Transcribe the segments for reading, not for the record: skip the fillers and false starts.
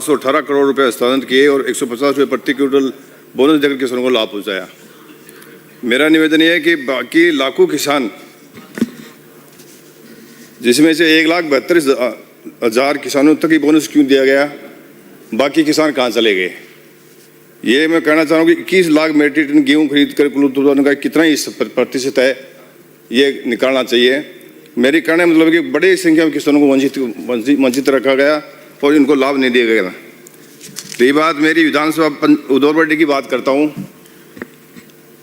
118 करोड़ रुपए हस्तांतरित किए और 150 रुपये प्रति क्विंटल बोनस देकर किसानों को लाभ पहुंचाया। मेरा निवेदन यह है कि बाकी लाखों किसान, जिसमें से 1,72,000 किसानों तक ही बोनस क्यों दिया गया, बाकी किसान कहाँ चले गए? ये मैं कहना चाह रहा हूँ कि 21 लाख मीट्रिक टन गेहूँ खरीद कर कुल उत्पादन का कितना ही प्रतिशत है, ये निकालना चाहिए। मेरी कहने का मतलब कि बड़ी संख्या में किसानों को वंचित रखा गया और इनको लाभ नहीं दिया गया। रही बात मेरी विधानसभा उदौरबड्डी की बात करता हूँ,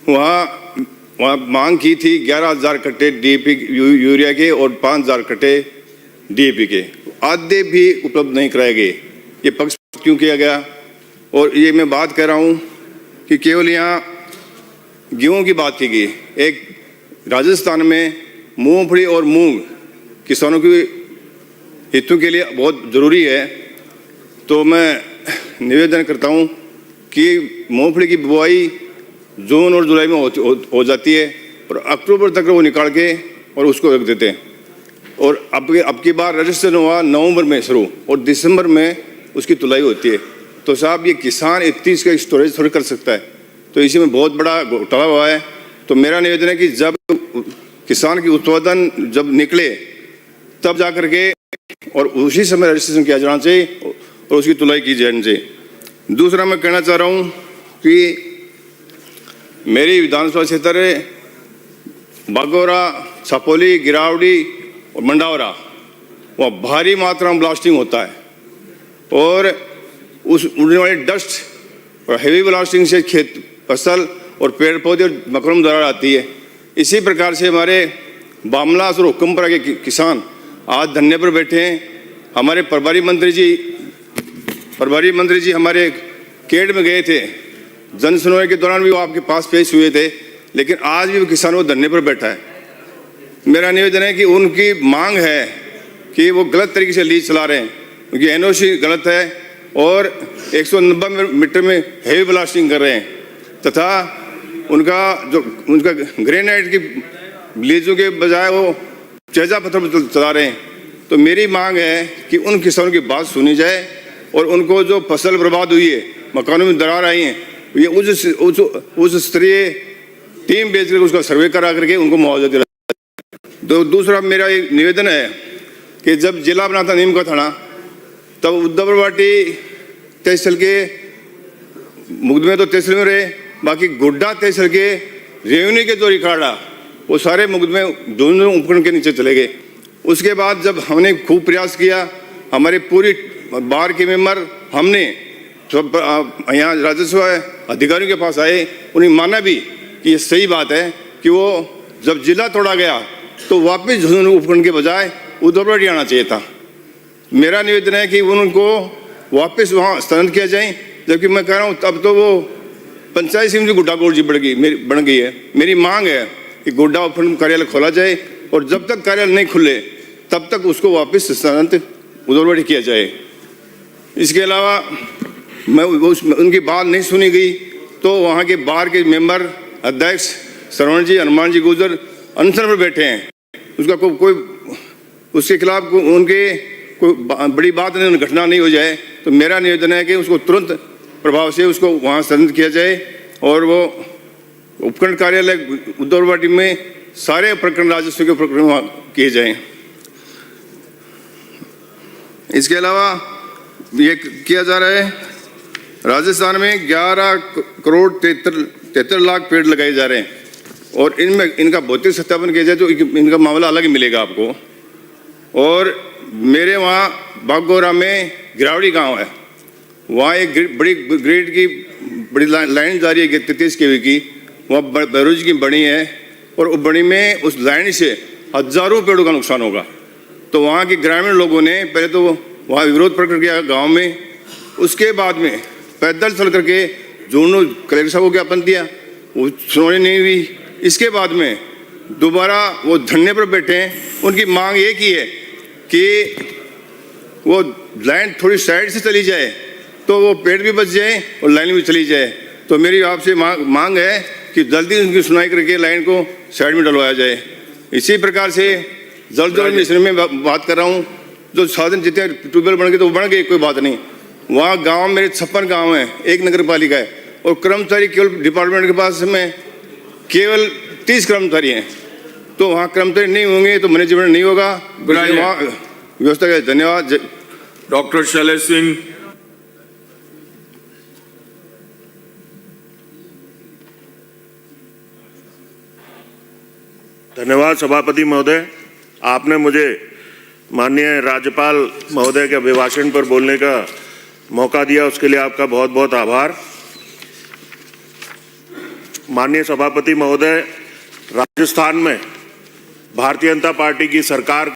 वहाँ मांग की थी 11,000 कट्टे डीएपी यूरिया के और 5,000 कट्टे डीएपी के, आधे भी उपलब्ध नहीं कराए गए। ये पक्षपात क्यों किया गया? और ये मैं बात कर रहा हूँ कि केवल यहाँ गेहूँ की बात की गई, एक राजस्थान में मूंगफली और मूंग किसानों के हितों के लिए बहुत ज़रूरी है। तो मैं निवेदन करता हूँ कि मूंगफली की बुआई जून और जुलाई में हो जाती है और अक्टूबर तक वो निकाल के और उसको रख देते हैं। और अब की बार रजिस्ट्रेशन हुआ नवंबर में शुरू और दिसंबर में उसकी तुलाई होती है। तो साहब ये किसान इतनी इसका स्टोरेज थोड़ी कर सकता है, तो इसी में बहुत बड़ा घोटाला हुआ है। तो मेरा निवेदन है कि जब किसान की उत्पादन जब निकले तब जा करके और उसी समय रजिस्ट्रेशन किया जाना चाहिए और उसकी तुलाई की जानी चाहिए। दूसरा मैं कहना चाह रहा हूँ कि मेरी विधानसभा क्षेत्र बागोरा, छापोली, गिरावड़ी और मंडावरा, वहाँ भारी मात्रा में ब्लास्टिंग होता है और उस उड़ने वाली डस्ट और हेवी ब्लास्टिंग से खेत, फसल और पेड़ पौधे और मकानों में दरार आती है। इसी प्रकार से हमारे बामलास और हुक्मपुरा के किसान आज धरने पर बैठे हैं। हमारे प्रभारी मंत्री जी हमारे केड में गए थे, जन सुनवाई के दौरान भी वो आपके पास पेश हुए थे, लेकिन आज भी वो किसानों को धरने पर बैठा है। मेरा निवेदन है कि उनकी मांग है कि वो गलत तरीके से लीज चला रहे हैं, उनकी एनओसी गलत है और 190 मीटर में हेवी ब्लास्टिंग कर रहे हैं तथा उनका ग्रेनाइट की लीजों के बजाय वो चेजा पत्थर चला रहे हैं। तो मेरी मांग है कि उन किसानों की बात सुनी जाए और उनको जो फसल बर्बाद हुई है, मकानों में दरार आई है, ये उस स्तरीय टीम भेज कर उसका सर्वे करा करके उनको मुआवजा दिला। तो दूसरा मेरा एक निवेदन है कि जब जिला बना था नीम का थाना, तब उद्धववाटी तहसील के मुकदमे तो तहसील में रहे, बाकी गोड्डा तहसील के रेवेन्यू के जो रिकॉर्ड आ वो सारे मुकदमे दोनों उपकरण के नीचे चले गए। उसके बाद जब हमने खूब प्रयास किया, हमारे पूरी बार के मेंबर हमने सब यहाँ राजस्व अधिकारियों के पास आए, उन्हें माना भी कि ये सही बात है कि वो जब जिला तोड़ा गया तो वापस झुंझुनू उपखंड के बजाय उद्धववाटी आना चाहिए था। मेरा निवेदन है कि उनको वापस वहाँ स्थानांतरित किया जाए, जबकि मैं कह रहा हूँ अब तो वो पंचायत समिति गुड्डा कोट जी बन गई है। मेरी मांग है कि गुड्डा उपखंड कार्यालय खोला जाए और जब तक कार्यालय नहीं खुले तब तक उसको वापस स्थानांतरित उद्धववाटी किया जाए। इसके अलावा मैं उनकी बात नहीं सुनी गई तो वहाँ के बार के मेंबर अध्यक्ष श्रवण जी, हनुमान जी गुजर अनशन पर बैठे हैं। उसका कोई उसके खिलाफ उनके कोई बड़ी बात नहीं, घटना नहीं हो जाए। तो मेरा निवेदन है कि उसको तुरंत प्रभाव से उसको वहाँ स्थानांतरित किया जाए और वो उपखंड कार्यालय उद्धववाटी में सारे प्रकरण, राजस्व के प्रकरण वहाँ किए जाएं। इसके अलावा ये किया जा रहा है, राजस्थान में 11 करोड़ 73 लाख पेड़ लगाए जा रहे हैं और इनमें इनका भौतिक सत्यापन किया जाए तो इनका मामला अलग ही मिलेगा आपको। और मेरे वहाँ बागोरा में गिरावड़ी गांव है, वहाँ एक बड़ी ग्रेड की बड़ी लाइन जा रही है 33 kV की, वहाँ बैरोज की बड़ी है और उस बड़ी में उस लाइन से हजारों पेड़ों का नुकसान होगा। तो वहाँ के ग्रामीण लोगों ने पहले तो वहाँ विरोध प्रकट किया गांव में, उसके बाद में पैदल चल करके झुंझुनू कलेक्टर साहब को ज्ञापन दिया, वो सुनवाई नहीं हुई। इसके बाद में दोबारा वो धरने पर बैठे हैं। उनकी मांग ये की है कि वो लाइन थोड़ी साइड से चली जाए तो वो पेड़ भी बच जाए और लाइन भी चली जाए। तो मेरी आपसे मांग है कि जल्दी उनकी सुनवाई करके लाइन को साइड में डलवाया जाए। इसी प्रकार से जल जीवन मिशन में बात कर रहा हूँ, जो साधन जितने ट्यूबवेल बन गए तो वो बन गए, कोई बात नहीं, वहाँ गांव मेरे 56 गांव हैं, एक नगर पालिका है, और कर्मचारी केवल डिपार्टमेंट के पास में केवल 30 कर्मचारी हैं। तो वहाँ कर्मचारी नहीं होंगे तो मैनेजमेंट नहीं होगा, वहाँ व्यवस्था का। धन्यवाद। डॉक्टर शैलेश सिंह। धन्यवाद सभापति महोदय, आपने मुझे माननीय राज्यपाल महोदय के अभिभाषण पर बोलने का मौका दिया, उसके लिए आपका बहुत बहुत आभार। माननीय सभापति महोदय, राजस्थान में भारतीय जनता पार्टी की सरकार